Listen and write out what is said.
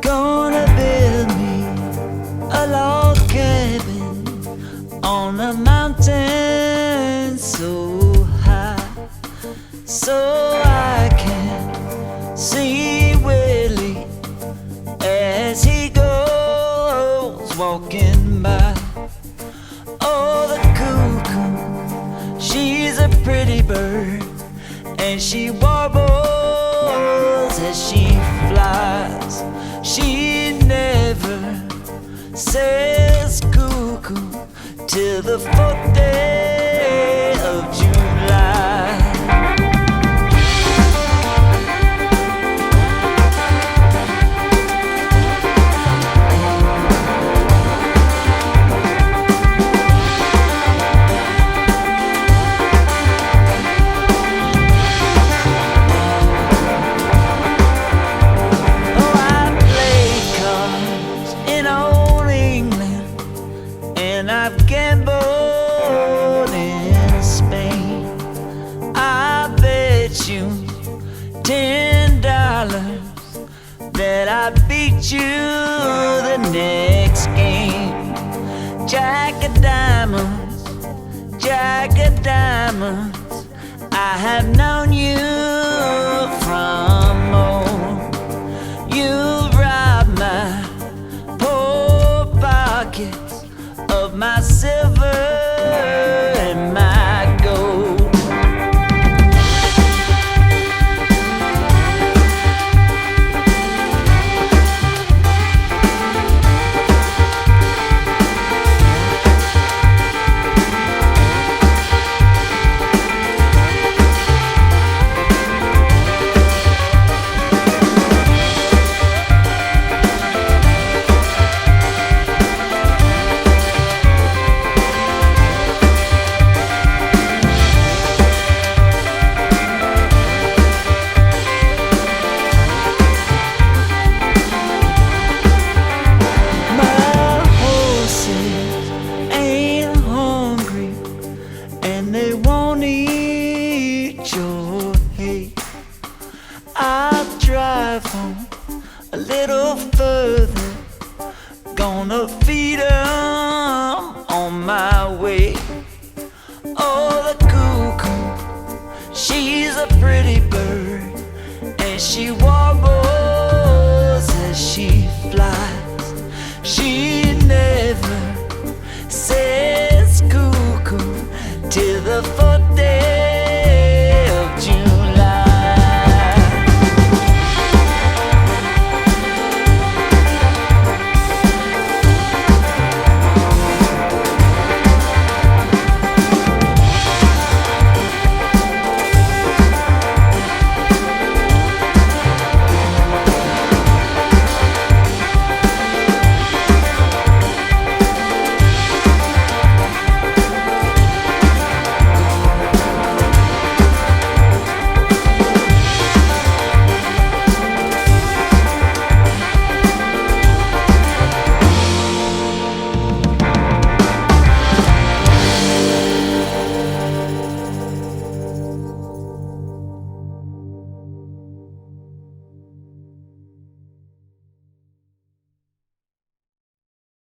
Gonna build me a log cabin on a mountain so high, so I can see Willie as he goes walking by. Oh, the cuckoo, she's a pretty bird, and she warbles as she flies. She never says cuckoo till the 4th day of July. And I've gambled in Spain. I bet you $10 that I beat you the next game. Jack of diamonds, Jack of diamonds, I have known you from old. You robbed my poor pockets of my silver and my gold. They won't eat your hay. I'll drive home a little further, gonna feed 'em